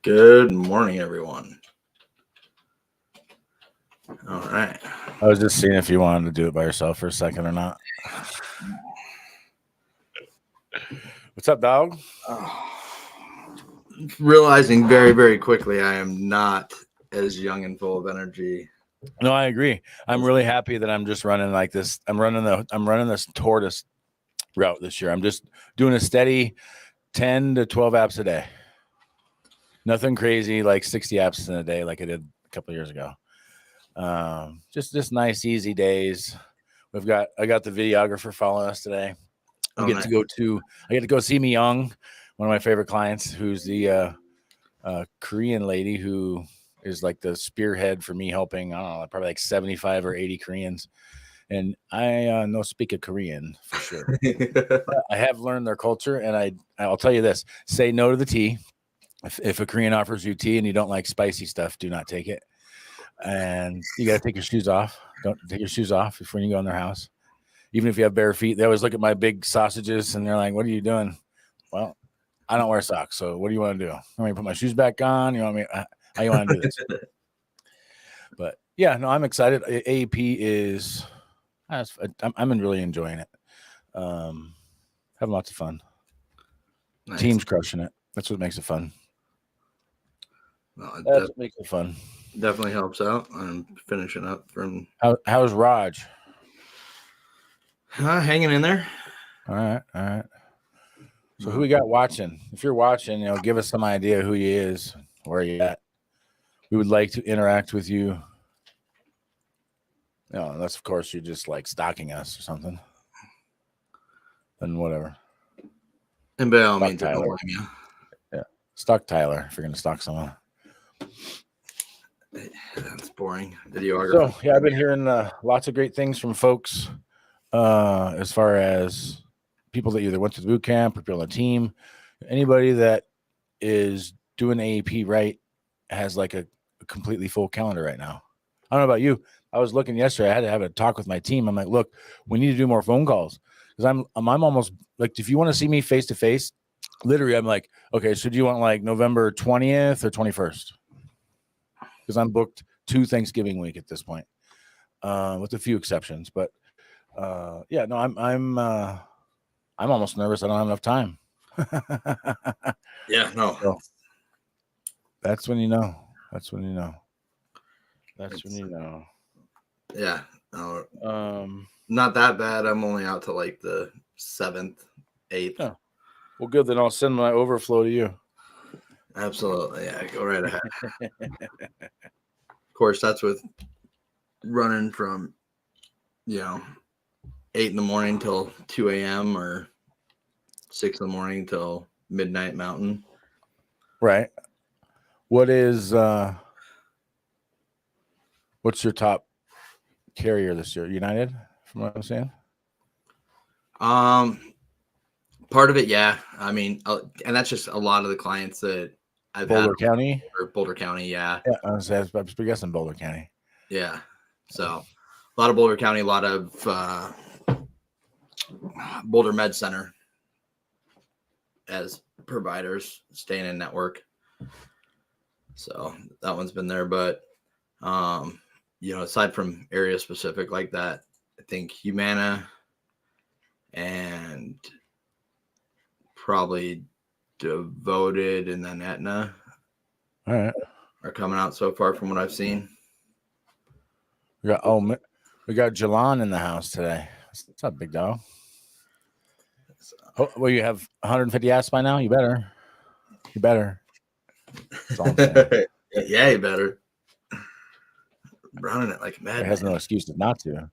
Good morning, everyone. All right. I was just seeing if you wanted to do it by yourself for a second or not. What's up, dog? Realizing very, very quickly I am not as young and full of energy. No, I agree. I'm really happy that I'm just running like this. I'm running this tortoise route this year. I'm just doing a steady 10 to 12 apps a day. Nothing crazy like 60 apps in a day like I did a couple of years ago. Just nice, easy days. I got the videographer following us today. I get to go see Mi Young, one of my favorite clients, who's the Korean lady who is like the spearhead for me helping, I don't know, probably like 75 or 80 Koreans. And I no speak a Korean for sure. I have learned their culture, and I'll tell you this: say no to the tea. If a Korean offers you tea and you don't like spicy stuff, do not take it. And you got to take your shoes off. Don't take your shoes off before you go in their house. Even if you have bare feet, they always look at my big sausages and they're like, "What are you doing?" Well, I don't wear socks, so what do you want to do? You want me to put my shoes back on? You want me? How you want to do this? But yeah, no, I'm excited. AEP is, I'm really enjoying it. Having lots of fun. Nice. Team's crushing it. That's what makes it fun. Well, That's what makes it fun. Definitely helps out. I'm finishing up from. How's Raj? Hanging in there. All right. So who we got watching? If you're watching, give us some idea who he is, where you at. We would like to interact with you. Unless of course you're just like stalking us or something. Then whatever. And by all means, I don't blame you. Yeah, stalk Tyler if you're gonna stalk someone. That's boring. Videographer. So yeah, I've been hearing lots of great things from folks as far as people that either went to the boot camp or people on the team. Anybody that is doing AEP right has like a completely full calendar right now. I don't know about you. I was looking yesterday. I had to have a talk with my team. I'm like, look, we need to do more phone calls because I'm almost like, if you want to see me face to face, literally, I'm like, okay, so do you want like November 20th or 21st? Because I'm booked 2 Thanksgiving week at this point, with a few exceptions. But yeah, no, I'm almost nervous. I don't have enough time. Yeah, no. So, that's when you know. Yeah. Not that bad. I'm only out to like the 7th, 8th. Yeah. Well, good. Then I'll send my overflow to you. Absolutely. Yeah, go right ahead. Of course, that's with running from, 8 in the morning till 2 a.m. or 6 in the morning till midnight Mountain. Right. What's your top carrier this year? United, from what I'm saying? Part of it, yeah. I mean, and that's just a lot of the clients that I've had. Boulder County, yeah. Yeah, I was guessing Boulder County. Yeah. So a lot of Boulder County, a lot of Boulder Med Center as providers staying in network. So that one's been there. But, aside from area specific like that, I think Humana and probably Devoted and then Aetna are coming out so far from what I've seen. We got Jalan in the house today. What's up, big dog? Well, you have 150 apps by now? You better. That's all I'm saying. Yeah, you better. Running it like mad. It has no excuses not to.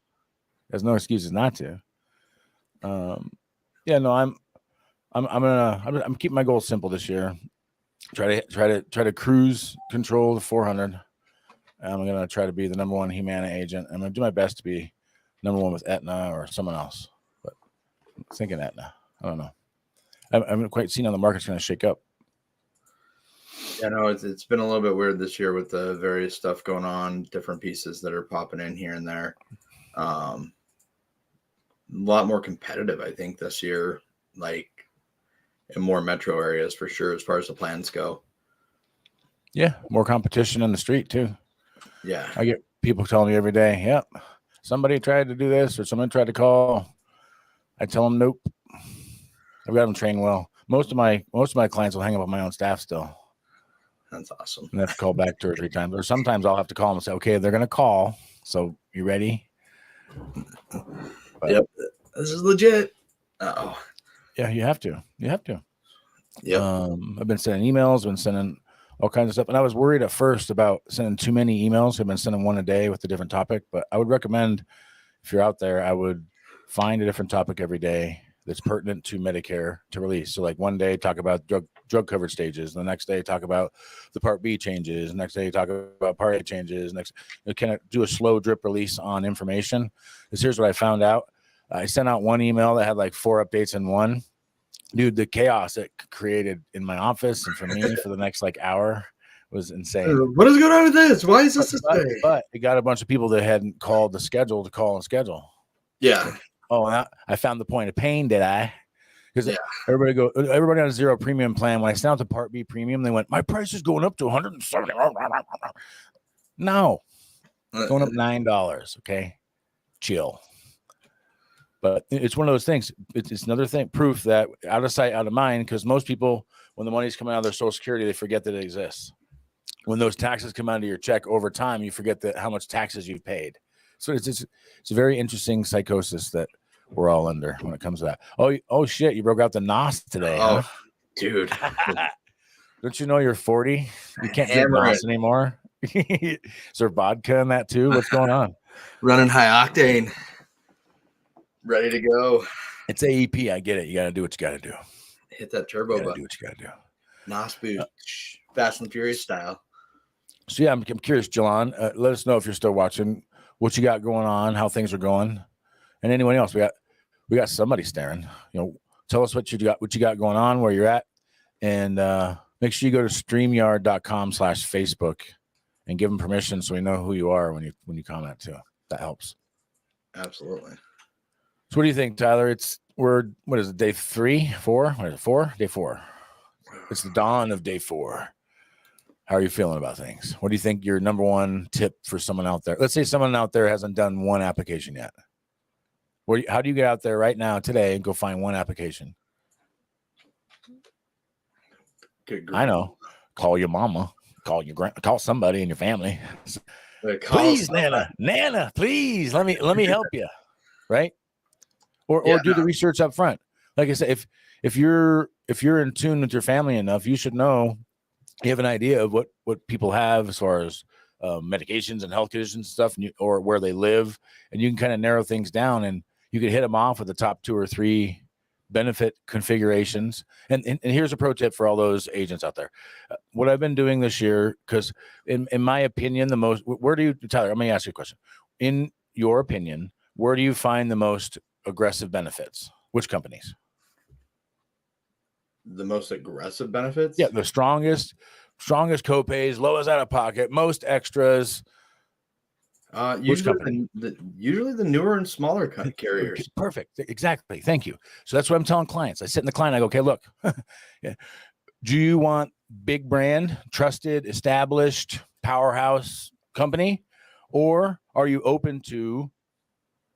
Yeah, no, I'm keeping my goals simple this year. Try to cruise control the 400. I'm gonna try to be the number 1 Humana agent. I'm gonna do my best to be number 1 with Aetna or someone else. But I'm thinking Aetna. I don't know. I haven't quite seen how the market's gonna shake up. Yeah, no, it's been a little bit weird this year with the various stuff going on, different pieces that are popping in here and there. A lot more competitive, I think, this year. Like, in more metro areas for sure, as far as the plans go. Yeah, more competition in the street too. Yeah. I get people telling me every day, yep, somebody tried to do this or somebody tried to call. I tell them, nope. I've got them trained well. Most of my clients will hang up on my own staff still. That's awesome. And I have to call back 2 or 3 times. Or sometimes I'll have to call them and say, okay, they're going to call. So you ready? But, yep. This is legit. Oh. Yeah, you have to. You have to. Yep. I've been sending emails, been sending all kinds of stuff. And I was worried at first about sending too many emails. I've been sending one a day with a different topic. But I would recommend, if you're out there, I would find a different topic every day that's pertinent to Medicare to release. So like one day talk about drug coverage stages, the next day talk about the Part B changes, the next day talk about Part A changes, next kind of do a slow drip release on information. Because here's what I found out. I sent out one email that had like 4 updates in one. Dude, the chaos it created in my office and for me for the next like hour was insane. What is going on with this? Why is this way? But it got a bunch of people that hadn't called the schedule to call and schedule. Yeah. Oh, I found the point of pain, did I? Because everybody on a 0 premium plan. When I sent out the Part B premium, they went, my price is going up to $170. No, it's going up $9. Okay, chill. But it's one of those things. It's another thing, proof that out of sight, out of mind. Because most people, when the money's coming out of their Social Security, they forget that it exists. When those taxes come out of your check over time, you forget that how much taxes you've paid. So it's a very interesting psychosis that we're all under when it comes to that. Oh shit! You broke out the NOS today. Oh, huh? Dude. Don't you know you're 40? You can't drink NOS anymore. Is there vodka in that too? What's going on? Running high octane. Ready to go. It's AEP. I get it. You got to do what you got to do. Hit that turbo button. Do what you got to do. NOS boost. Fast and Furious style. So yeah, I'm curious, Jelon. Let us know if you're still watching. What you got going on? How things are going? And anyone else? We got somebody staring. Tell us what you got going on, where you're at, and make sure you go to StreamYard.com/Facebook and give them permission so we know who you are when you comment too. That helps. Absolutely. So what do you think, Tyler? What is it? Day 3, 4? What is it? 4? Day 4. It's the dawn of day 4. How are you feeling about things? What do you think your number one tip for someone out there? Let's say someone out there hasn't done one application yet. How do you get out there right now today and go find one application? Good. I know. Call your mama. Call somebody in your family. Please, Nana, please let me help you. Right? Or do the research up front. Like I said, if you're in tune with your family enough, you should know. You have an idea of what people have as far as medications and health conditions and stuff, or where they live, and you can kind of narrow things down, and you can hit them off with the top 2 or 3 benefit configurations. And here's a pro tip for all those agents out there. What I've been doing this year, because in my opinion, Tyler, let me ask you a question. In your opinion, where do you find the most aggressive benefits? Which companies? The most aggressive benefits? Yeah, the strongest copays, lowest out of pocket, most extras. Usually the newer and smaller carriers. Perfect. Exactly. Thank you. So that's what I'm telling clients. I sit in the client. I go, okay, look, yeah. Do you want big brand, trusted, established powerhouse company, or are you open to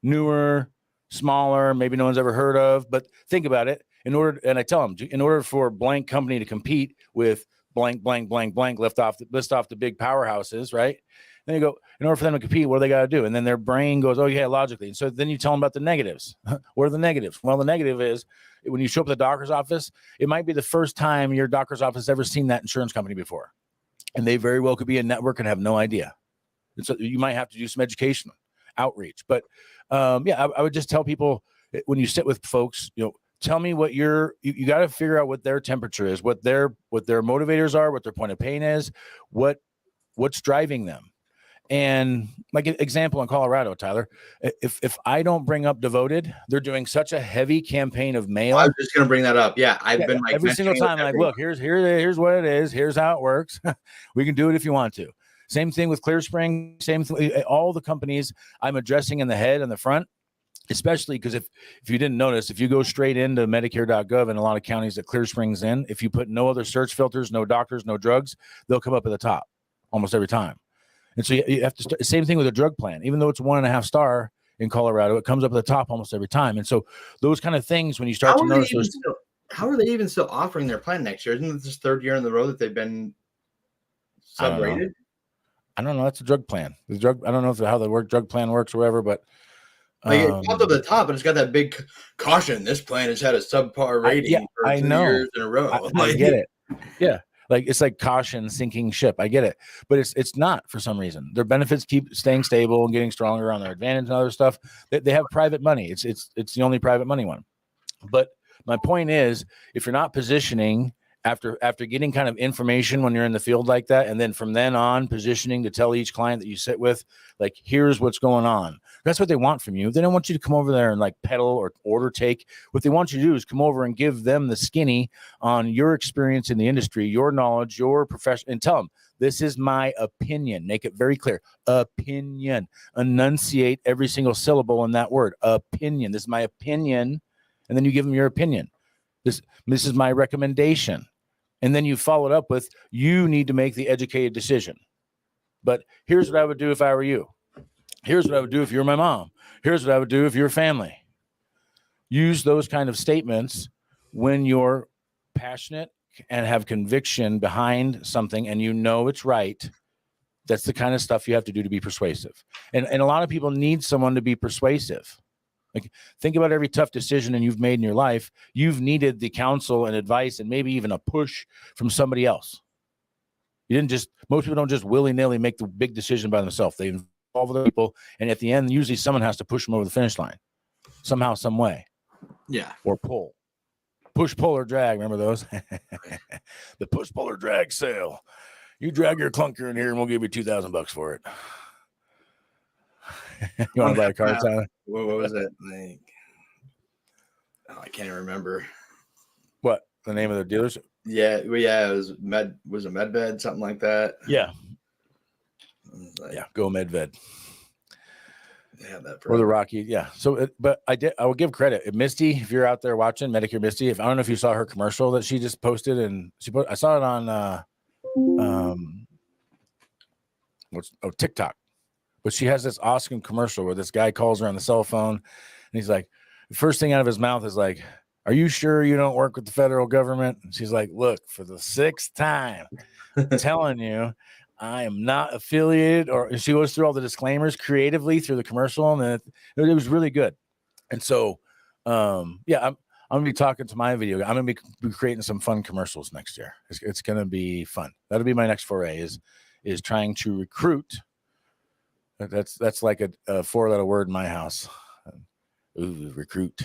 newer, smaller, maybe no one's ever heard of? But think about it. And I tell them, in order for blank company to compete with blank, list off the big powerhouses, right? Then you go, in order for them to compete, what do they got to do? And then their brain goes, oh yeah, logically. And so then you tell them about the negatives. What are the negatives? Well, the negative is when you show up at the doctor's office, it might be the first time your doctor's office has ever seen that insurance company before. And they very well could be a network and have no idea. And so you might have to do some education outreach. But I would just tell people when you sit with folks, tell me what you got to figure out what their temperature is, what their motivators are, what their point of pain is, what's driving them. And like an example in Colorado, Tyler, if I don't bring up Devoted, they're doing such a heavy campaign of mail. I was just going to bring that up. Yeah. I've been like every single time, like, look, here's what it is. Here's how it works. We can do it if you want to. Same thing with ClearSpring. Same thing. All the companies I'm addressing in the head and the front. especially because if you didn't notice, if you go straight into Medicare.gov in a lot of counties that Clear Springs in, if you put no other search filters, no doctors, no drugs, they'll come up at the top almost every time. And so you have to start, same thing with a drug plan, even though it's 1.5 star in Colorado, it comes up at the top almost every time. And so those kind of things, when you start to notice those, how are they even still offering their plan next year? Isn't this third year in the row that they've been sub-rated? I don't know. That's a drug plan. The drug, I don't know how the drug plan works or whatever, but like it popped up at the top, but it's got that big caution. This plan has had a subpar rating for 2 years in a row. I get it. Yeah. Like it's like caution sinking ship. I get it, but it's not for some reason. Their benefits keep staying stable and getting stronger on their Advantage and other stuff. They have private money. It's the only private money one. But my point is, if you're not positioning after getting kind of information when you're in the field like that, and then from then on positioning to tell each client that you sit with, like, here's what's going on. That's what they want from you. They don't want you to come over there and like peddle or order take. What they want you to do is come over and give them the skinny on your experience in the industry, your knowledge, your profession, and tell them, this is my opinion. Make it very clear. Opinion. Enunciate every single syllable in that word. Opinion. This is my opinion. And then you give them your opinion. This is my recommendation. And then you follow it up with, you need to make the educated decision. But here's what I would do if I were you. Here's what I would do if you're my mom. Here's what I would do if you're family. Use those kind of statements when you're passionate and have conviction behind something and you know it's right. That's the kind of stuff you have to do to be persuasive. And a lot of people need someone to be persuasive. Like, think about every tough decision and you've made in your life. You've needed the counsel and advice and maybe even a push from somebody else. Most people don't just willy-nilly make the big decision by themselves. They involve other people, and at the end, usually someone has to push them over the finish line somehow, some way. Yeah. Or pull. Push, pull, or drag. Remember those? The push, pull, or drag sale. You drag your clunker in here and we'll give you $2,000 for it. You want to buy a car, Tyler? What was it? Like, I can't even remember. What? The name of the dealership? Yeah, well, yeah, it was MedVed, something like that. Yeah. Like, yeah, go MedVed. Yeah, that or the Rocky. Yeah. So, but I will give credit. Misty, if you're out there watching Medicare Misty, I don't know if you saw her commercial that she just posted, and I saw it on TikTok. But she has this awesome commercial where this guy calls her on the cell phone, and he's like, the first thing out of his mouth is like, "Are you sure you don't work with the federal government?" And she's like, "Look, for the 6th time, I'm telling you, I am not affiliated." Or she goes through all the disclaimers creatively through the commercial, and it was really good. And so, yeah, I'm gonna be talking to my video. I'm gonna be creating some fun commercials next year. It's gonna be fun. That'll be my next foray is trying to recruit. That's like a 4-letter word in my house. Ooh, recruit.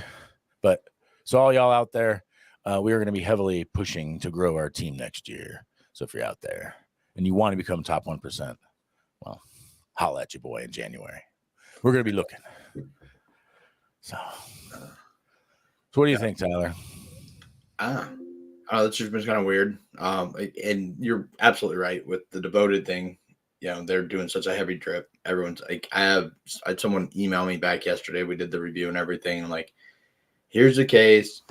But so all y'all out there, we are going to be heavily pushing to grow our team next year. So if you're out there and you want to become top 1%, well, holla at your boy in January. We're going to be looking. So what do you think, Tyler? That's just been kind of weird. And you're absolutely right with the devoted thing. You know, they're doing such a heavy drip. Everyone's like, I had someone email me back yesterday. We did the review and everything. And like, here's the case.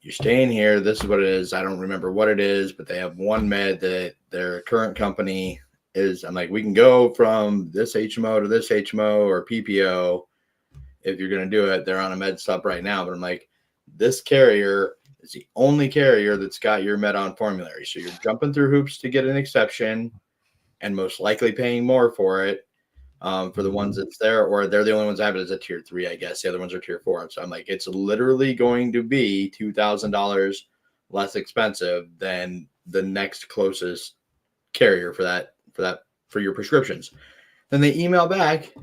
You're staying here. This is what it is. I don't remember what it is, but they have one med that their current company is. I'm like, we can go from this HMO to this HMO or PPO. If you're going to do it, they're on a med sup right now. But I'm like, this carrier is the only carrier that's got your med on formulary. So you're jumping through hoops to get an exception and most likely paying more for it. For the ones that's there, or they're the only ones that have it as a tier 3, I guess. The other ones are tier 4. So I'm like, it's literally going to be $2,000 less expensive than the next closest carrier for your prescriptions. Then they email back,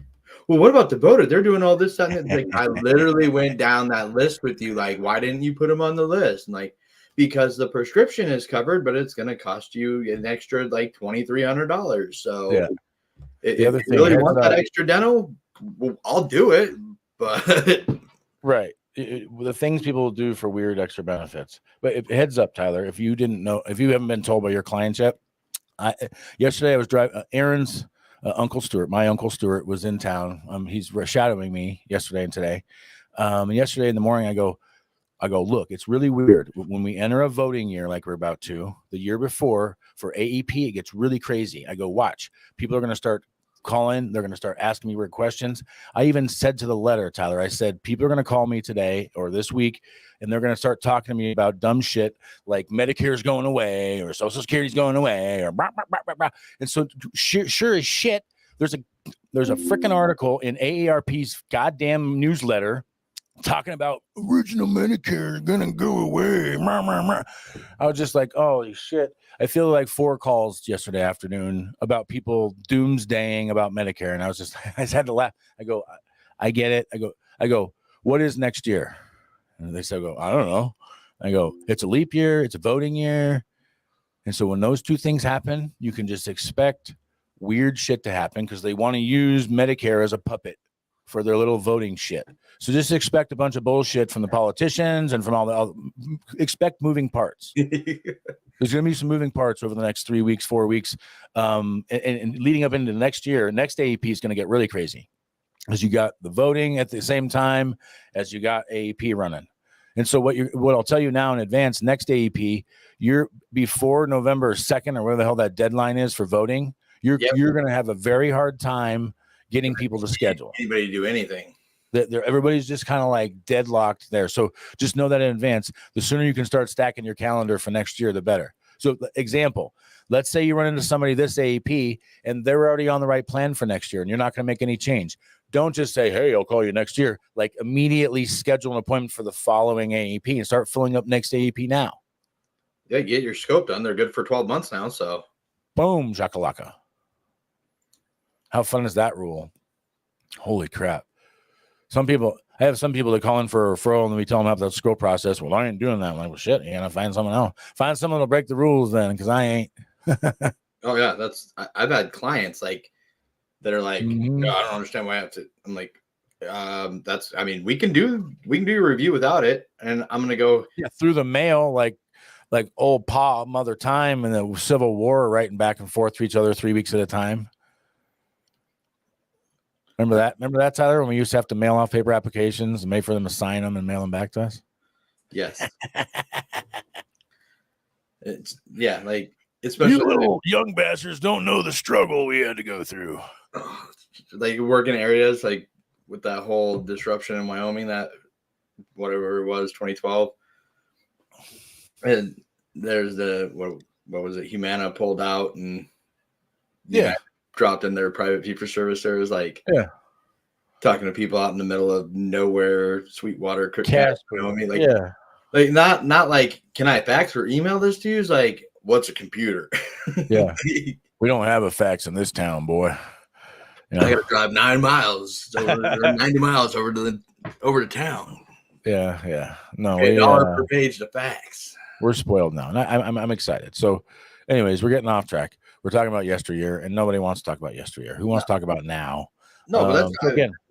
well, what about Devoted? They're doing all this stuff. Like, I literally went down that list with you. Like, why didn't you put them on the list? And like, because the prescription is covered, but it's going to cost you an extra like $2,300. So yeah. If you really want that extra dental, well, I'll do it. But right, the things people do for weird extra benefits. But heads up, Tyler, if you didn't know, if you haven't been told by your clients yet, yesterday I was driving. Aaron's uncle Stuart, my uncle Stuart, was in town. He's shadowing me yesterday and today. And yesterday in the morning, I go, look, it's really weird. When we enter a voting year, like we're about to, the year before for AEP, it gets really crazy. I go, watch, people are going to start calling. They're going to start asking me weird questions. I even said to the letter, Tyler, I said, people are going to call me today or this week, and they're going to start talking to me about dumb shit like Medicare's going away or Social Security's going away or blah, blah, blah, blah, blah. And so sure as shit, there's a freaking article in AARP's goddamn newsletter talking about original Medicare is gonna go away. I was just like, holy shit. I feel like 4 calls yesterday afternoon about people doomsdaying about Medicare. And I just had to laugh. I go, I get it. I go, what is next year? And they said, I don't know. I go, it's a leap year, it's a voting year. And so when those two things happen, you can just expect weird shit to happen because they want to use Medicare as a puppet for their little voting shit. So just expect a bunch of bullshit from the politicians and from expect moving parts. There's going to be some moving parts over the next 3 weeks, 4 weeks. And leading up into the next year, next AEP is going to get really crazy as you got the voting at the same time as you got AEP running. And so what I'll tell you now in advance, next AEP, you're before November 2nd or whatever the hell that deadline is for voting, you're going to have a very hard time getting people to schedule. Anybody to do anything. Everybody's just kind of like deadlocked there. So just know that in advance. The sooner you can start stacking your calendar for next year, the better. So example, let's say you run into somebody this AEP and they're already on the right plan for next year and you're not going to make any change. Don't just say, hey, I'll call you next year. Like immediately schedule an appointment for the following AEP and start filling up next AEP now. Yeah, get your scope done. They're good for 12 months now. So boom, shakalaka. How fun is that rule? Holy crap. I have some people that call in for a referral and we tell them about the scroll process. Well, I ain't doing that. I'm like, well, shit, you gotta find someone else. Find someone that'll break the rules then, because I ain't. Oh, yeah. I've had clients like that are like, no, I don't understand why I have to. I'm like, we can do a review without it. And I'm going to go through the mail, like old Pa, Mother Time and the Civil War, writing back and forth to each other 3 weeks at a time. Remember that, Tyler, when we used to have to mail off paper applications and wait for them to sign them and mail them back to us? Yes. Like, especially you little young bastards don't know the struggle we had to go through. Like working areas like with that whole disruption in Wyoming, that whatever it was, 2012. And there's what was it? Humana pulled out and dropped in their private fee for service. There was like talking to people out in the middle of nowhere, Sweetwater, Wyoming. Like not like, can I fax or email this to you? It's like, what's a computer? Yeah. We don't have a fax in this town, boy. I got to drive 9 miles or 90 miles over to town. Yeah. No, $1 per page to fax. We're spoiled now, and I'm excited. So, anyways, we're getting off track. We're talking about yesteryear, and nobody wants to talk about yesteryear. Who wants to talk about now? No, but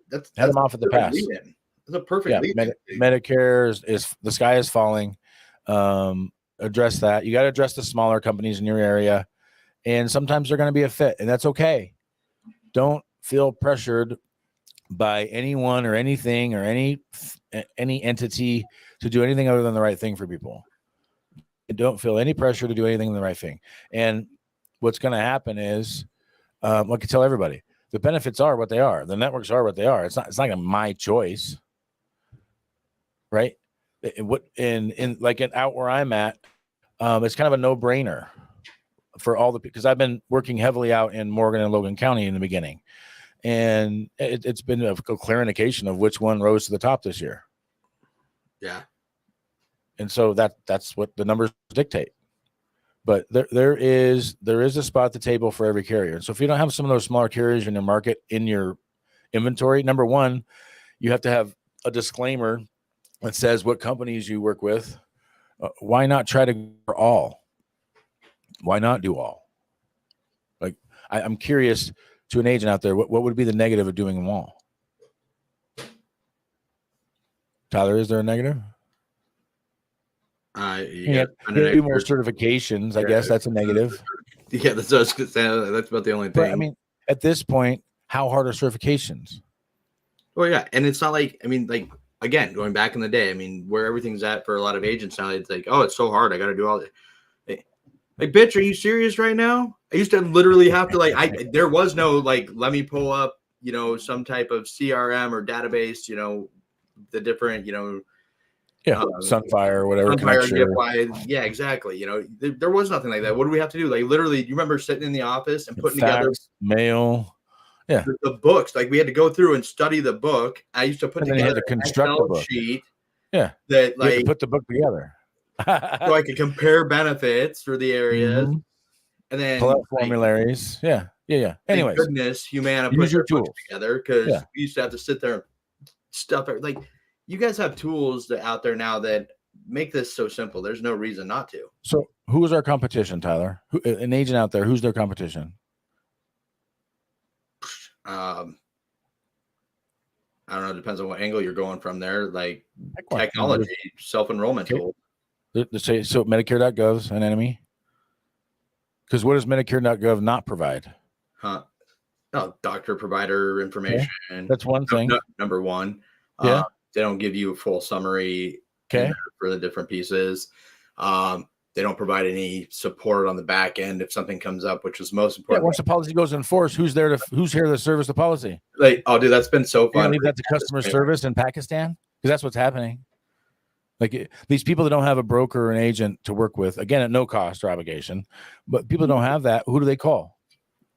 that's head them off at the pass. It's a perfect lead. Medicare is the sky is falling. Address that. You got to address the smaller companies in your area, and sometimes they're going to be a fit, and that's okay. Don't feel pressured by anyone or anything or any entity to do anything other than the right thing for people. Don't feel any pressure to do anything the right thing. And what's going to happen is, like I tell everybody, the benefits are what they are. The networks are what they are. It's not my choice, right? Out where I'm at, it's kind of a no-brainer for because I've been working heavily out in Morgan and Logan County in the beginning, and it's been a clear indication of which one rose to the top this year. Yeah. And so that's what the numbers dictate. But there is a spot at the table for every carrier. And so if you don't have some of those smaller carriers in your market, in your inventory, number one, you have to have a disclaimer that says what companies you work with. Why not try to go for all? Why not do all? Like, I'm curious to an agent out there, what would be the negative of doing them all? Tyler, is there a negative? You do more certifications. I guess that's a negative. Yeah, that's what I was gonna say. That's about the only thing. But, I mean, at this point, how hard are certifications? Well, yeah, and it's not like, I mean, like again, going back in the day, I mean, where everything's at for a lot of agents now, it's like, oh, it's so hard. I got to do all this. Like, bitch, are you serious right now? I used to literally have to there was no like, let me pull up, some type of CRM or database, the different, Sunfire or whatever. Sunfire, yeah, exactly. There was nothing like that. What do we have to do? Like, literally, you remember sitting in the office and putting together mail. Yeah, the books. Like, we had to go through and study the book. I used to put together an Excel sheet. Yeah, that you had to put the book together so I could compare benefits for the areas, and then pull out formularies. Yeah. Anyways, goodness, Humana put your tools together because we used to have to sit there and stuff it. Like, you guys have tools that out there now that make this so simple. There's no reason not to. So, who is our competition, Tyler? An agent out there? Who's their competition? I don't know. It depends on what angle you're going from there. Like technology, self-enrollment tool. So Medicare.gov's an enemy. Because what does Medicare.gov not provide? No, doctor provider information. Okay. That's one thing. Number one. Yeah. They don't give you a full summary for the different pieces. They don't provide any support on the back end if something comes up, which is most important. Yeah, once the policy goes in force, who's here to service the policy? Like, oh, dude, that's been so fun. Leave that to customer service in Pakistan, because that's what's happening. Like, these people that don't have a broker or an agent to work with, again, at no cost or obligation, but people don't have that. Who do they call?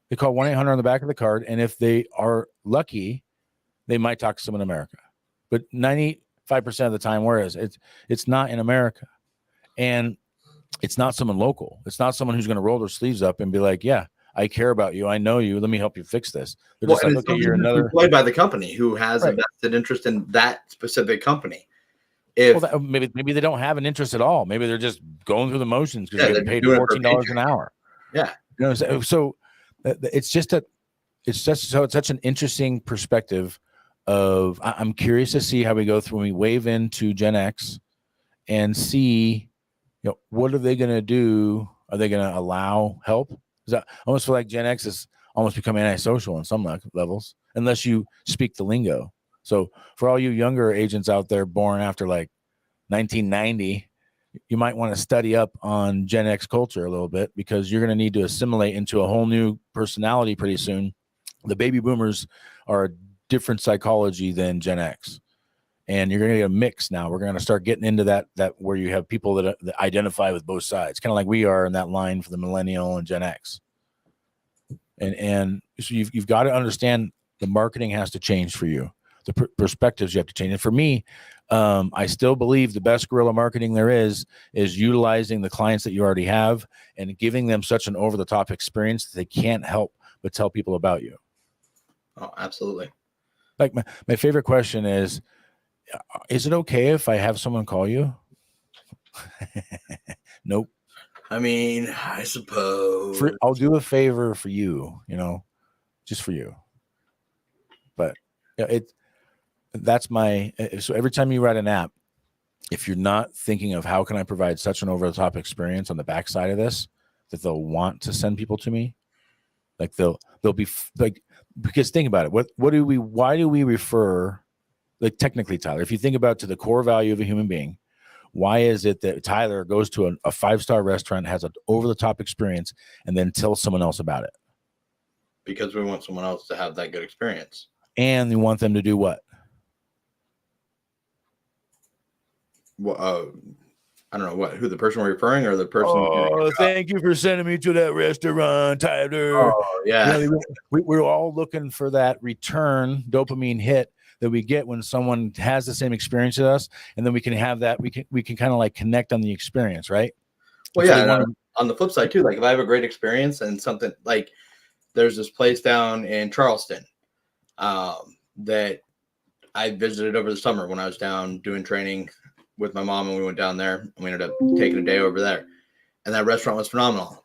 They call 1-800 on the back of the card, and if they are lucky, they might talk to someone in America. But 95% of the time, whereas it's not in America, and it's not someone local. It's not someone who's going to roll their sleeves up and be like, yeah, I care about you. I know you. Let me help you fix this. They're just like, okay, you're another employed by the company who has a vested interest in that specific company. Maybe they don't have an interest at all. Maybe they're just going through the motions because they're getting paid $14 an hour. Yeah. So it's such an interesting perspective of, I'm curious to see how we go through when we wave into Gen X and see, what are they going to do? Are they going to allow help? Because I almost feel like Gen X is almost become antisocial on some levels, unless you speak the lingo. So for all you younger agents out there born after like 1990, you might want to study up on Gen X culture a little bit, because you're going to need to assimilate into a whole new personality pretty soon. The baby boomers are a different psychology than Gen X. And you're going to get a mix now. We're going to start getting into that where you have people that identify with both sides, kind of like we are in that line for the millennial and Gen X. And so you've got to understand the marketing has to change for you. The perspectives you have to change. And for me, I still believe the best guerrilla marketing there is utilizing the clients that you already have and giving them such an over-the-top experience that they can't help but tell people about you. Oh, absolutely. Like my favorite question is it okay if I have someone call you? Nope. I mean, I suppose I'll do a favor for you, just for you. But that's so every time you write an app, if you're not thinking of how can I provide such an over-the-top experience on the backside of this, that they'll want to send people to me, like they'll be like, because think about it. Why do we refer, like, technically, Tyler, if you think about to the core value of a human being, why is it that Tyler goes to a 5-star restaurant, has an over-the-top experience, and then tells someone else about it? Because we want someone else to have that good experience. And we want them to do what? Well, I don't know who the person we're referring, or the person. Oh, thank you for sending me to that restaurant, Tyler. Oh, yeah. We're all looking for that return dopamine hit that we get when someone has the same experience as us, and then we can have that. We can kind of like connect on the experience, right? Well, yeah. On the flip side too, like if I have a great experience and something, like there's this place down in Charleston that I visited over the summer when I was down doing training with my mom, and we went down there and we ended up taking a day over there, and that restaurant was phenomenal.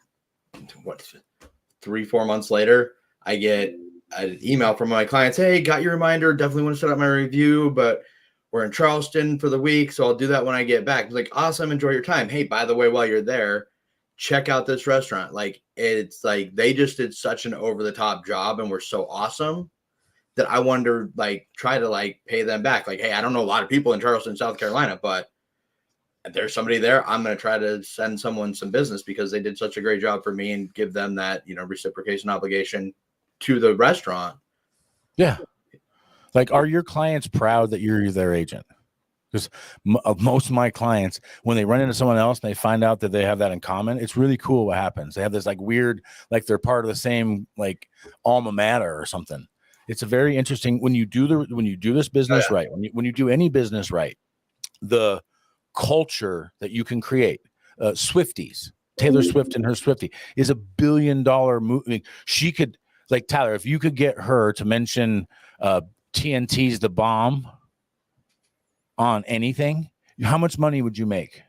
3-4 months later, I get an email from my clients. Hey, got your reminder. Definitely want to set up my review, but we're in Charleston for the week, so I'll do that when I get back. It's like, awesome. Enjoy your time. Hey, by the way, while you're there, check out this restaurant. Like, it's like they just did such an over the top job and were so awesome that I wanted to like try to like pay them back. Like, hey, I don't know a lot of people in Charleston, South Carolina, but if there's somebody there, I'm going to try to send someone some business because they did such a great job for me and give them that, reciprocation obligation to the restaurant. Yeah. Like, are your clients proud that you're their agent? Because most of my clients, when they run into someone else and they find out that they have that in common, it's really cool what happens. They have this like weird, like they're part of the same like alma mater or something. It's a very interesting when you do this business right, when you do any business right, the culture that you can create. Swifties, Taylor Swift and her Swiftie is $1 billion movie. She could, like, Tyler, if you could get her to mention TNT's The Bomb on anything, how much money would you make?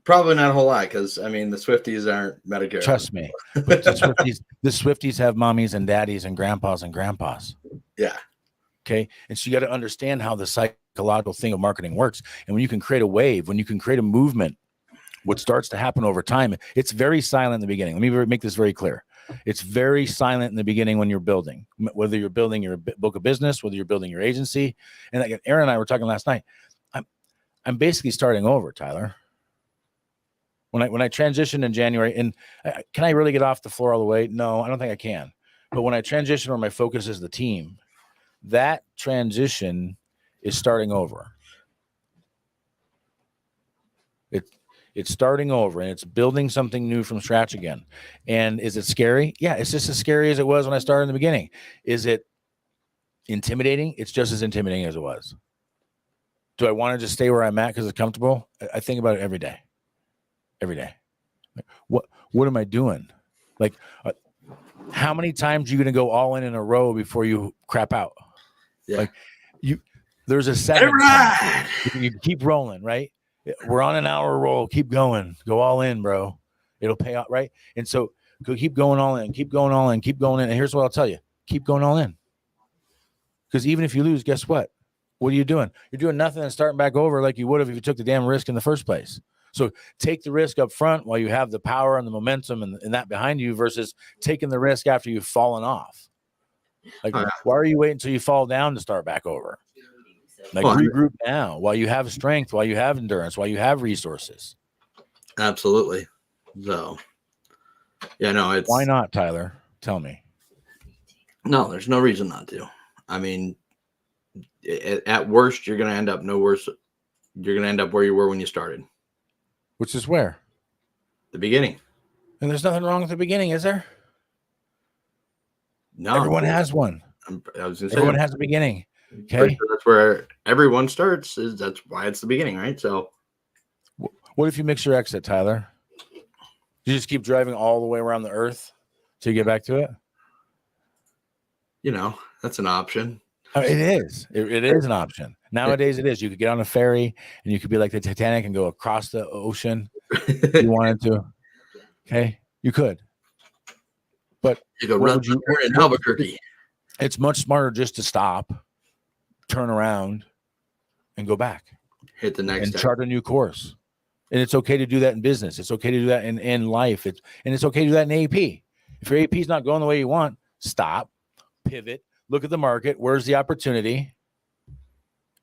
Probably not a whole lot, because I mean the Swifties aren't Medicare. Trust me, but the Swifties have mommies and daddies and grandpas and grandpas. Yeah. Okay, and so you got to understand how the psychological thing of marketing works. And when you can create a wave, when you can create a movement, what starts to happen over time, it's very silent in the beginning. Let me make this very clear. It's very silent in the beginning when you're building, whether you're building your book of business, whether you're building your agency. And like Aaron and I were talking last night, I'm basically starting over, Tyler. When I transitioned in January, and can I really get off the floor all the way? No, I don't think I can. But when I transition where my focus is the team, that transition is starting over. It's starting over, and it's building something new from scratch again. And is it scary? Yeah, it's just as scary as it was when I started in the beginning. Is it intimidating? It's just as intimidating as it was. Do I want to just stay where I'm at because it's comfortable? I think about it every day. Every day. Like, what am I doing? Like, how many times are you going to go all in a row before you crap out? Yeah. Like, there's a seven. Right. You keep rolling, right? We're on an hour roll. Keep going. Go all in, bro. It'll pay out, right? And so keep going all in. Keep going all in. Keep going in. And here's what I'll tell you: keep going all in. Because even if you lose, guess what? What are you doing? You're doing nothing and starting back over like you would have if you took the damn risk in the first place. So take the risk up front while you have the power and the momentum and that behind you, versus taking the risk after you've fallen off. Like, why are you waiting until you fall down to start back over? Like, regroup now while you have strength, while you have endurance, while you have resources. Absolutely. So, yeah, no, it's. Why not, Tyler? Tell me. No, there's no reason not to. I mean, at worst, you're going to end up no worse. You're going to end up where you were when you started. Which is where? The beginning. And there's nothing wrong with the beginning, is there? No. Everyone has one. I was going to say. Everyone has a beginning. Okay. Sure that's where everyone starts. That's why it's the beginning, right? So. What if you mix your exit, Tyler? You just keep driving all the way around the earth till you get back to it? That's an option. It is. It is an option. Nowadays, it is. You could get on a ferry and you could be like the Titanic and go across the ocean if you wanted to. Okay, you could. But you go run in Albuquerque. It's much smarter just to stop, turn around, and go back. Hit the next and step. Chart a new course. And it's okay to do that in business. It's okay to do that in life. It's okay to do that in AP. If your AP is not going the way you want, stop, pivot, look at the market. Where's the opportunity?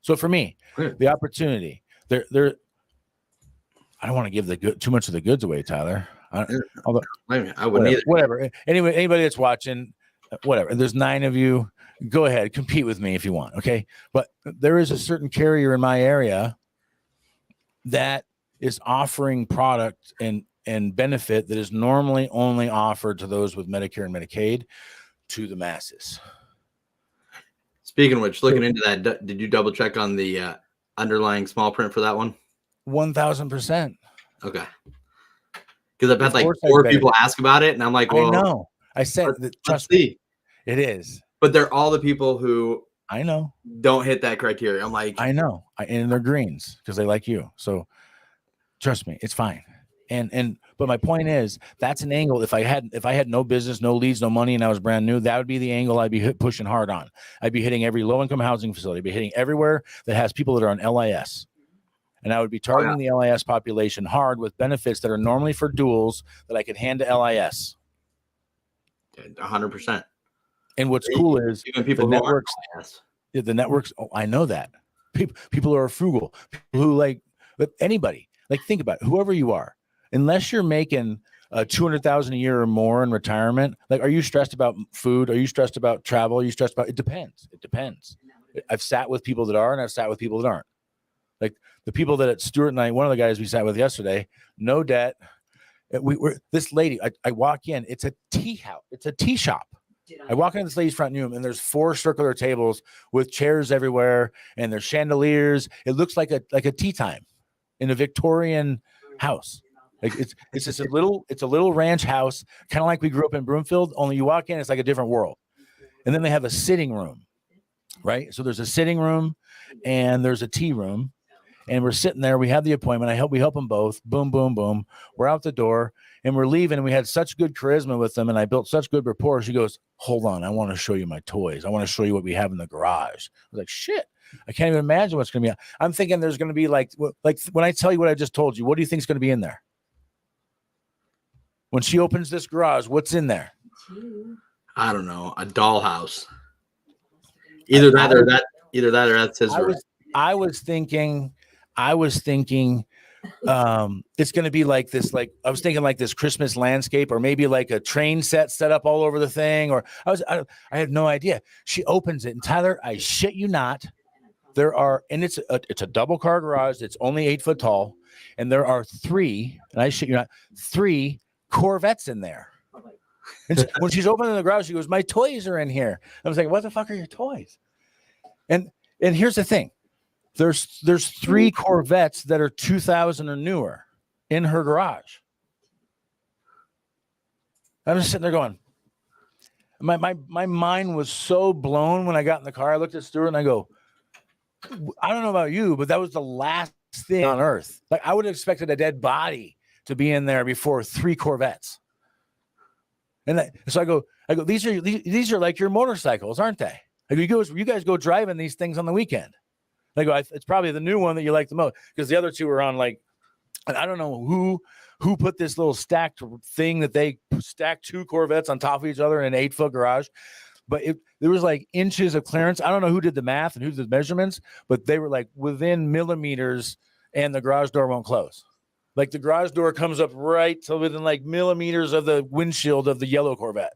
So for me, the opportunity, I don't want to give too much of the goods away, Tyler. I wouldn't either. Whatever. Anyway, anybody that's watching, whatever. There's 9 of you. Go ahead, compete with me if you want. Okay. But there is a certain carrier in my area that is offering product and benefit that is normally only offered to those with Medicare and Medicaid to the masses. Speaking of which, looking into that, did you double check on the underlying small print for that one? 1,000%. Okay. Because I've had like 4 people ask about it, and I'm like, well, I know. I said, trust me, it is. But they're all the people who I know don't hit that criteria. I'm like, I know, and they're greens because they like you. So trust me, it's fine. But my point is, that's an angle. If I had no business, no leads, no money, and I was brand new, that would be the angle I'd be pushing hard on. I'd be hitting every low-income housing facility. I'd be hitting everywhere that has people that are on LIS. And I would be targeting the LIS population hard with benefits that are normally for duals that I could hand to LIS. 100%. And what's cool is even people the who aren't. networks. The networks. Oh, I know that people are frugal. People who like anybody. Like think about it, whoever you are. Unless you're making 200,000 a year or more in retirement, like, are you stressed about food? Are you stressed about travel? Are you stressed about? It depends. It depends. I've sat with people that are, and I've sat with people that aren't. Like the people that at Stuart and I, one of the guys we sat with yesterday, no debt. We were this lady. I walk in. It's a tea house. It's a tea shop. I walk into this lady's front room, and there's 4 circular tables with chairs everywhere, and there's chandeliers. It looks like a tea time in a Victorian house. Like it's just a little ranch house, kind of like we grew up in Broomfield. Only you walk in, it's like a different world. And then they have a sitting room, right? So there's a sitting room, and there's a tea room, and we're sitting there. We have the appointment. We help them both. Boom, boom, boom. We're out the door. And we're leaving, and we had such good charisma with them, and I built such good rapport. She goes, hold on, I want to show you my toys. I want to show you what we have in the garage. I was like, shit, I can't even imagine what's going to be. I'm thinking there's going to be like when I tell you what I just told you, what do you think is going to be in there? When she opens this garage, what's in there? I don't know, a dollhouse. Either that or that's his. I was thinking it's going to be like this, like I was thinking like this Christmas landscape, or maybe like a train set up all over the thing, or I had no idea. She opens it, and Tyler, I shit you not, it's a double car garage. It's only 8 foot tall, and there are 3, and I shit you not, 3 Corvettes in there. And so when she's opening the garage, she goes, my toys are in here. I was like, what the fuck are your toys? And here's the thing. There's 3 Corvettes that are 2000 or newer in her garage. I'm just sitting there going, my mind was so blown when I got in the car. I looked at Stuart and I go, I don't know about you, but that was the last thing on earth. Like I would have expected a dead body to be in there before 3 Corvettes. And so I go, these are like your motorcycles, aren't they? I go, you guys go driving these things on the weekend. I go, it's probably the new one that you like the most, because the other 2 are on like, I don't know who put this little stacked thing that they stacked 2 Corvettes on top of each other in an 8 foot garage, but there was like inches of clearance. I don't know who did the math and who did the measurements, but they were like within millimeters, and the garage door won't close. Like the garage door comes up right to within like millimeters of the windshield of the yellow Corvette.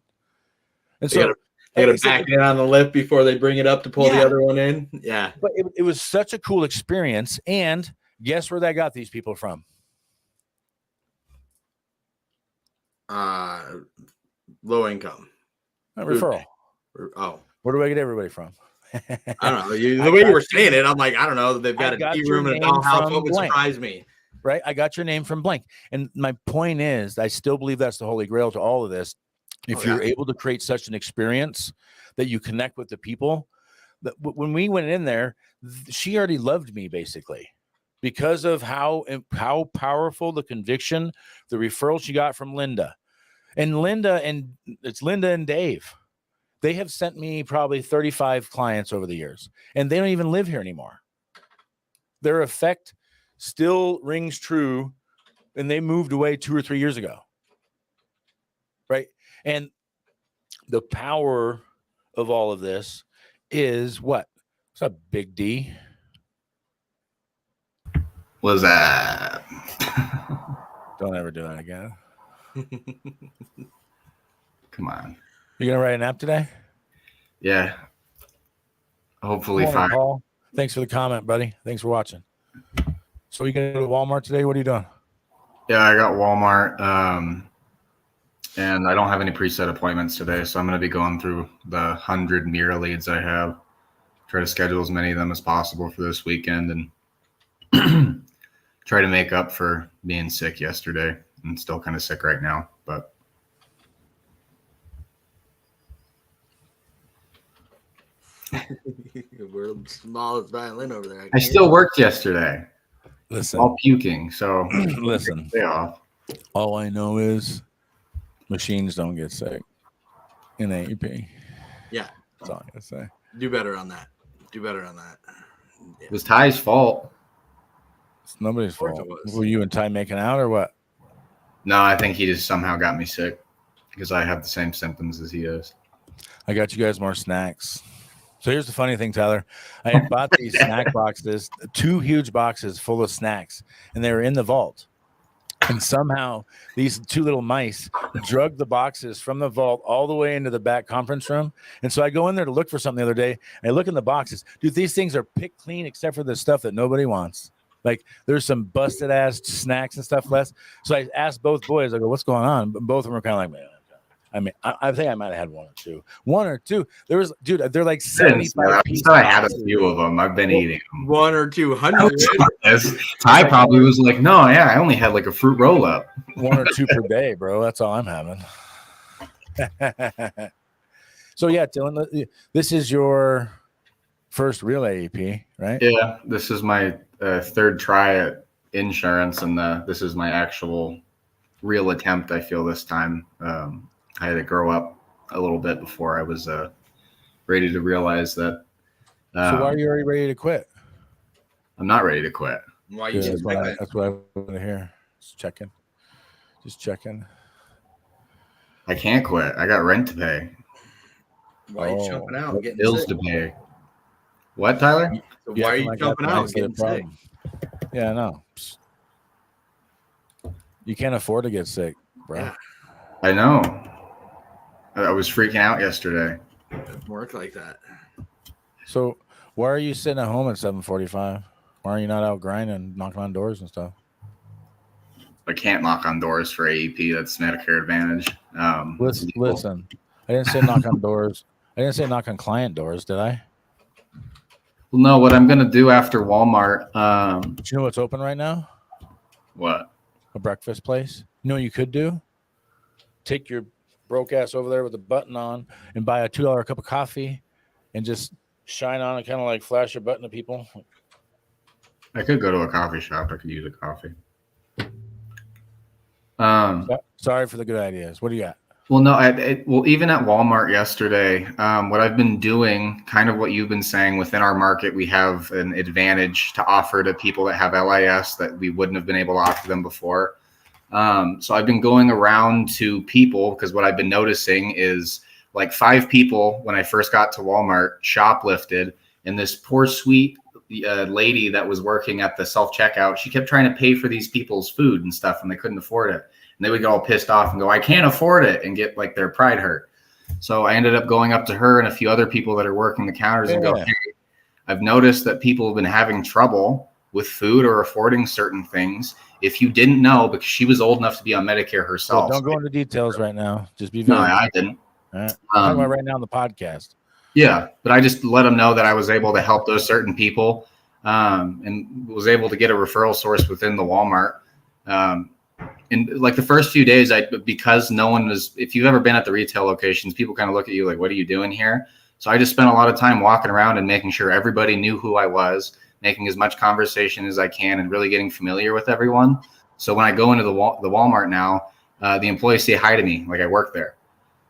And so they got to back it on the lift before they bring it up to pull the other one in. Yeah. But it was such a cool experience. And guess where that got these people from? Low income. A referral. Oh. Where do I get everybody from? I don't know. The way you were saying it, I'm like, I don't know. They've got a tea room and a dollhouse. What would surprise me? Right? I got your name from blank. And my point is, I still believe that's the holy grail to all of this. If you're able to create such an experience that you connect with the people, that when we went in there, she already loved me basically because of how powerful the conviction, the referral she got from Linda. And it's Linda and Dave. They have sent me probably 35 clients over the years, and they don't even live here anymore. Their effect still rings true, and they moved away 2 or 3 years ago. Right? And the power of all of this is what? What's up, Big D? Was that? Don't ever do that again. Come on. You gonna write an app today? Yeah. Hopefully Morning, 5. Paul. Thanks for the comment, buddy. Thanks for watching. So you gonna go to Walmart today? What are you doing? Yeah, I got Walmart. And I don't have any preset appointments today, so I'm going to be going through the 100 Mira leads I have. Try to schedule as many of them as possible for this weekend, and try to make up for being sick yesterday. I'm still kind of sick right now, but World's smallest violin over there. I still worked yesterday. Listen, all puking. So listen. Stay off. All I know is machines don't get sick in AEP. Yeah, that's all I gotta say. Do better on that. Yeah. It was Ty's fault. It's nobody's fault. Were you and Ty making out or what? No, I think he just somehow got me sick because I have the same symptoms as he does. I got you guys more snacks. So here's the funny thing, Tyler. I had bought these snack boxes, 2 huge boxes full of snacks, and they were in the vault. And somehow these 2 little mice drug the boxes from the vault all the way into the back conference room. And so I go in there to look for something the other day, and I look in the boxes. Dude, these things are picked clean except for the stuff that nobody wants. Like there's some busted ass snacks and stuff left. So I asked both boys, I go, what's going on? But both of them were kind of like, man. I mean, I think I might have had 1 or 2. 1 or 2. There was, dude, they're like 75 pieces. I had a few of them. I've been eating them. 1 or 200. Ty probably was like, no, yeah, I only had like a fruit roll up. 1 or 2 per day, bro. That's all I'm having. So yeah, Dylan, this is your first real AEP, right? Yeah, this is my 3rd try at insurance, and this is my actual real attempt. I feel this time. I had to grow up a little bit before I was ready to realize that. So why are you already ready to quit? I'm not ready to quit. Why you That's just what like I want to hear. Just checking. I can't quit. I got rent to pay, why are you jumping out and getting bills sick? to pay. What, Tyler? So why are you jumping out and getting sick? Yeah, no. You can't afford to get sick, bro. Yeah. I know. I was freaking out yesterday. It doesn't work like that. So why are you sitting at home at 7:45? Why are you not out grinding, knocking on doors and stuff? I can't knock on doors for AEP. That's Medicare Advantage. Listen, I didn't say knock on doors. I didn't say knock on client doors, did I? Well, no, what I'm going to do after Walmart. Do you know what's open right now? What? A breakfast place. You know what you could do? Take your broke ass over there with a button on and buy a $2 cup of coffee and just shine on and kind of like flash your button to people. I could go to a coffee shop. I could use a coffee. Sorry for the good ideas. What do you got? Well, no, well, even at Walmart yesterday, what I've been doing, kind of what you've been saying, within our market, we have an advantage to offer to people that have LIS that we wouldn't have been able to offer them before. So I've been going around to people, because what I've been noticing is like 5 people when I first got to Walmart shoplifted, and this poor sweet lady that was working at the self-checkout, she kept trying to pay for these people's food and stuff, and they couldn't afford it. And they would get all pissed off and go, I can't afford it, and get like their pride hurt. So I ended up going up to her and a few other people that are working the counters and go, hey, I've noticed that people have been having trouble with food or affording certain things. If you didn't know, because she was old enough to be on Medicare herself. Well, don't go into details right now. Just be No, I didn't. All right. I'm talking about right now on the podcast. Yeah, but I just let them know that I was able to help those certain people, and was able to get a referral source within the Walmart. And like the first few days, because no one was, if you've ever been at the retail locations, people kind of look at you like, what are you doing here? So I just spent a lot of time walking around and making sure everybody knew who I was, making as much conversation as I can, and really getting familiar with everyone. So when I go into the Walmart now, the employees say hi to me like I work there.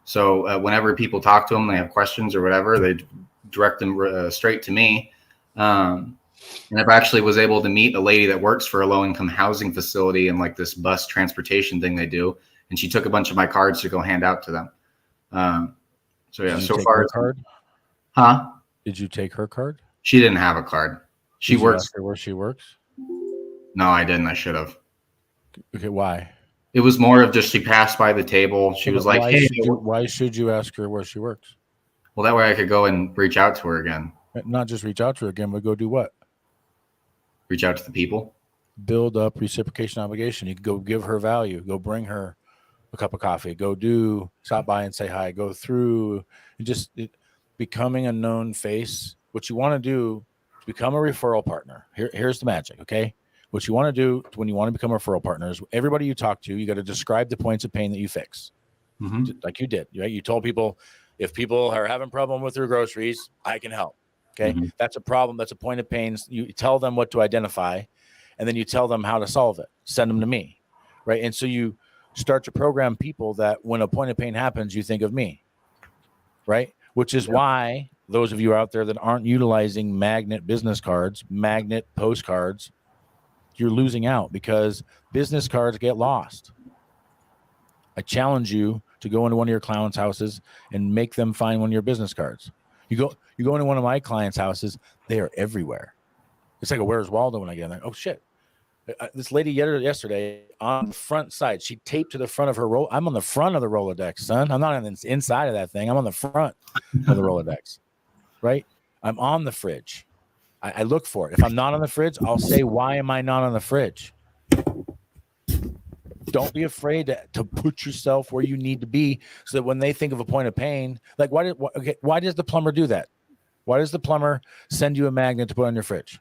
So whenever people talk to them, they have questions or whatever, they direct them straight to me. And I've actually was able to meet a lady that works for a low-income housing facility and like this bus transportation thing they do. And she took a bunch of my cards to go hand out to them. So yeah, so far. Card? Huh? Did you take her card? She didn't have a card. She Did you works. ask her where she works? No, I didn't. I should have. Okay, why? It was more of just she passed by the table. She was like, hey. Why should you ask her where she works? Well, that way I could go and reach out to her again. Not just reach out to her again, but go do what? Reach out to the people. Build up reciprocation obligation. You can go give her value. Go bring her a cup of coffee. Stop by and say hi. Go through and just becoming a known face. What you want to do is become a referral partner. Here's the magic, okay? What you want to do when you want to become a referral partner is everybody you talk to, you got to describe the points of pain that you fix. Mm-hmm. Like you did, right? You told people, if people are having a problem with their groceries, I can help. Okay. Mm-hmm. That's a problem. That's a point of pain. You tell them what to identify, and then you tell them how to solve it. Send them to me. Right. And so you start to program people that when a point of pain happens, you think of me. Right. Which is why those of you out there that aren't utilizing magnet business cards, magnet postcards, you're losing out, because business cards get lost. I challenge you to go into one of your clients' houses and make them find one of your business cards. You go into one of my clients' houses, they are everywhere. It's like a Where's Waldo when I get in there. Oh shit. This lady yesterday on the front side, she taped to the front of her roll. I'm on the front of the Rolodex, son. I'm not on the inside of that thing. I'm on the front of the Rolodex, right? I'm on the fridge. I look for it. If I'm not on the fridge, I'll say, why am I not on the fridge? Don't be afraid to put yourself where you need to be so that when they think of a point of pain, like why does the plumber do that? Why does the plumber send you a magnet to put on your fridge?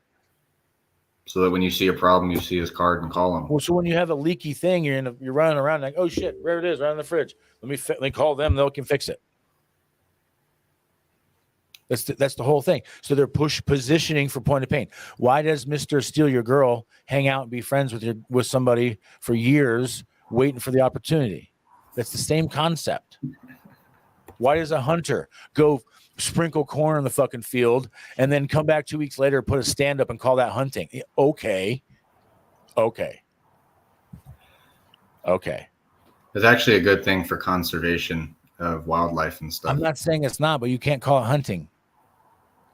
So that when you see a problem, you see his card and call him. Well, so when you have a leaky thing, you're running around like, oh shit, there it is, right on the fridge. Let me call them, they can fix it. That's the whole thing. So they're positioning for point of pain. Why does Mr. Steal Your Girl hang out and be friends with somebody for years, waiting for the opportunity? That's the same concept. Why does a hunter go sprinkle corn in the fucking field and then come back 2 weeks later, put a stand up and call that hunting? Okay. It's actually a good thing for conservation of wildlife and stuff. I'm not saying it's not, but you can't call it hunting.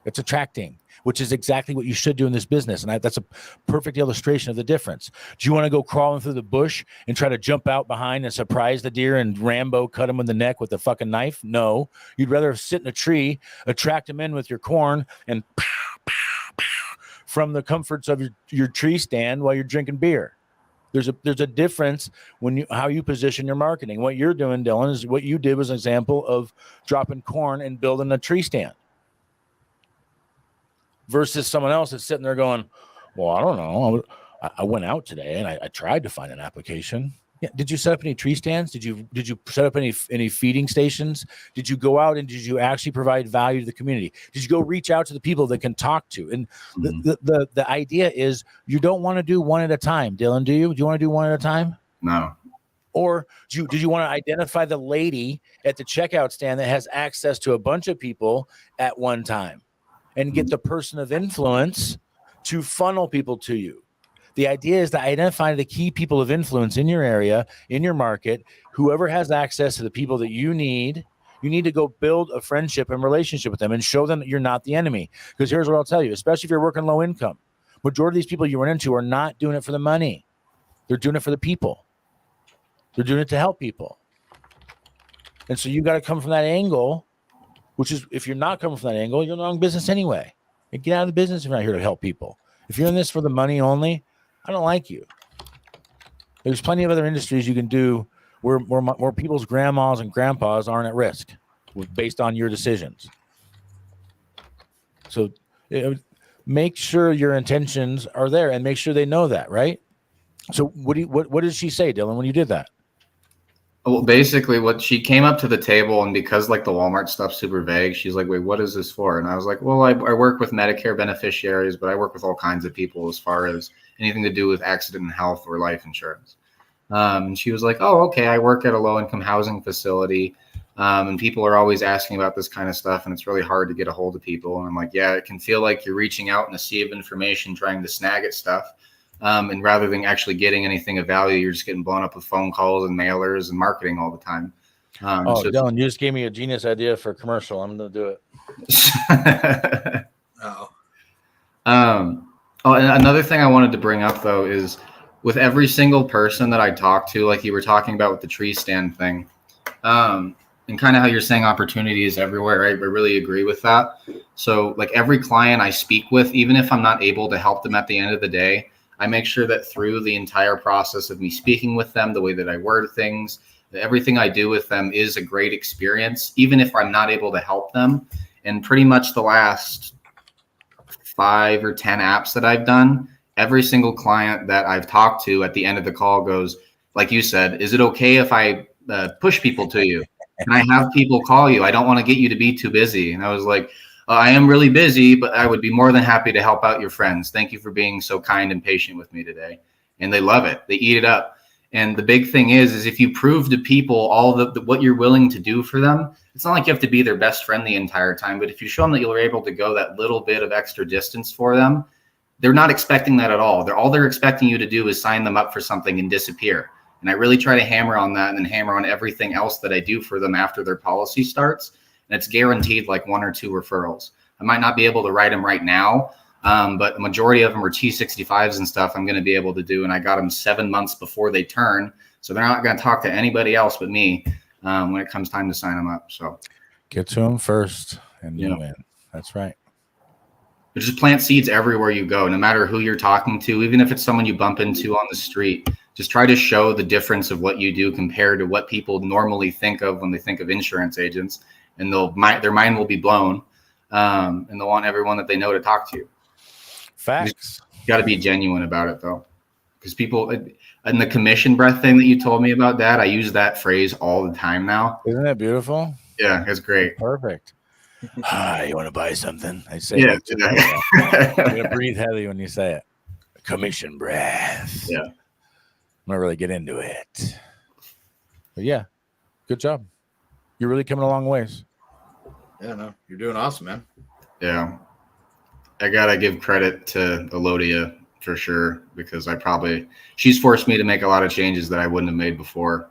It's attracting, which is exactly what you should do in this business. And that's a perfect illustration of the difference. Do you want to go crawling through the bush and try to jump out behind and surprise the deer and Rambo cut him in the neck with a fucking knife? No. You'd rather sit in a tree, attract him in with your corn, and pow, pow, pow, from the comforts of your tree stand while you're drinking beer. There's a difference how you position your marketing. What you're doing, Dylan, is what you did was an example of dropping corn and building a tree stand. Versus someone else that's sitting there going, well, I don't know. I went out today and I tried to find an application. Yeah. Did you set up any tree stands? Did you set up any feeding stations? Did you go out and did you actually provide value to the community? Did you go reach out to the people that can talk to? And the idea is you don't want to do one at a time. Dylan, do you? Do you want to do one at a time? No. Or did you want to identify the lady at the checkout stand that has access to a bunch of people at one time and get the person of influence to funnel people to you? The idea is to identify the key people of influence in your area, in your market, whoever has access to the people that you need to go build a friendship and relationship with them and show them that you're not the enemy. Because here's what I'll tell you, especially if you're working low income, majority of these people you run into are not doing it for the money. They're doing it for the people. They're doing it to help people. And so you got to come from that angle, which is, if you're not coming from that angle, you're in the wrong business anyway. And get out of the business if you're not here to help people. If you're in this for the money only, I don't like you. There's plenty of other industries you can do where people's grandmas and grandpas aren't at risk based on your decisions. So make sure your intentions are there and make sure they know that, right? So what did she say, Dylan, when you did that? Well, basically what she came up to the table, and because like the Walmart stuff's super vague, she's like, wait, what is this for? And I was like, well, I work with Medicare beneficiaries, but I work with all kinds of people as far as anything to do with accident and health or life insurance. And she was like, oh, okay, I work at a low income housing facility. And people are always asking about this kind of stuff, and it's really hard to get a hold of people. And I'm like, yeah, it can feel like you're reaching out in a sea of information, trying to snag at stuff. And rather than actually getting anything of value, you're just getting blown up with phone calls and mailers and marketing all the time. So Dylan, you just gave me a genius idea for a commercial. I'm going to do it. And another thing I wanted to bring up, though, is with every single person that I talk to, like you were talking about with the tree stand thing, and kind of how you're saying opportunity is everywhere, right? I really agree with that. So like every client I speak with, even if I'm not able to help them at the end of the day, I make sure that through the entire process of me speaking with them, the way that I word things, that everything I do with them is a great experience, even if I'm not able to help them. And pretty much the last 5 or 10 apps that I've done, every single client that I've talked to at the end of the call goes, like you said, is it okay if I push people to you? Can I have people call you? I don't want to get you to be too busy. And I was like, I am really busy, but I would be more than happy to help out your friends. Thank you for being so kind and patient with me today. And they love it. They eat it up. And the big thing is if you prove to people all the what you're willing to do for them, it's not like you have to be their best friend the entire time. But if you show them that you're able to go that little bit of extra distance for them, they're not expecting that at all. All they're expecting you to do is sign them up for something and disappear. And I really try to hammer on that and then hammer on everything else that I do for them after their policy starts. And it's guaranteed like 1 or 2 referrals. I might not be able to write them right now, but the majority of them are T65s and stuff I'm going to be able to do. And I got them 7 months before they turn. So they're not going to talk to anybody else but me when it comes time to sign them up. So get to them first and you win. That's right. But just plant seeds everywhere you go, no matter who you're talking to, even if it's someone you bump into on the street. Just try to show the difference of what you do compared to what people normally think of when they think of insurance agents, and their mind will be blown, and they'll want everyone that they know to talk to you. Facts. You got to be genuine about it, though, because people and the commission breath thing that you told me about, that I use that phrase all the time now. Isn't that beautiful? Yeah, it's great. Perfect. You want to buy something? I say, Yeah, you're gonna breathe heavy when you say it. Commission breath. Yeah. I'm gonna really get into it. But yeah, good job. You're really coming a long ways. Yeah, no, you're doing awesome, man. Yeah. I gotta give credit to Elodia for sure, because she's forced me to make a lot of changes that I wouldn't have made before.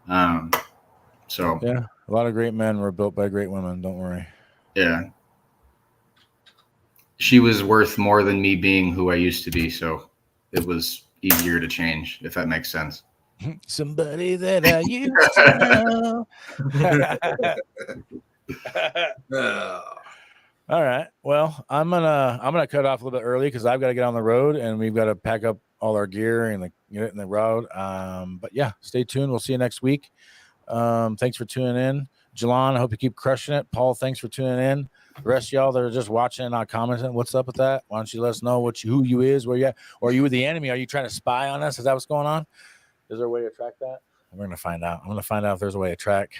So yeah, a lot of great men were built by great women. Don't worry. Yeah. She was worth more than me being who I used to be, so it was easier to change, if that makes sense. Somebody that I used to know. All right. Well, I'm gonna cut off a little bit early because I've got to get on the road and we've got to pack up all our gear and get it in the road. But yeah, stay tuned. We'll see you next week. Thanks for tuning in. Jelon, I hope you keep crushing it. Paul, thanks for tuning in. The rest of y'all that are just watching and not commenting, what's up with that? Why don't you let us know who you is, where you at? Or are you with the enemy? Are you trying to spy on us? Is that what's going on? Is there a way to track that? We're going to find out. I'm going to find out if there's a way to track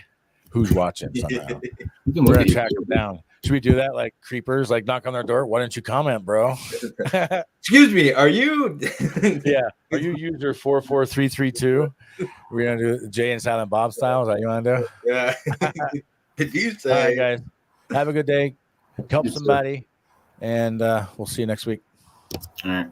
who's watching somehow. We're going to track them down. Should we do that like creepers, like knock on their door? Why didn't you comment, bro? Excuse me, are you? Yeah. Are you user 44332? We're going to do Jay and Silent Bob style. Is that what you want to do? Yeah. If you say. All right, guys. Have a good day. Help somebody. And we'll see you next week. All right.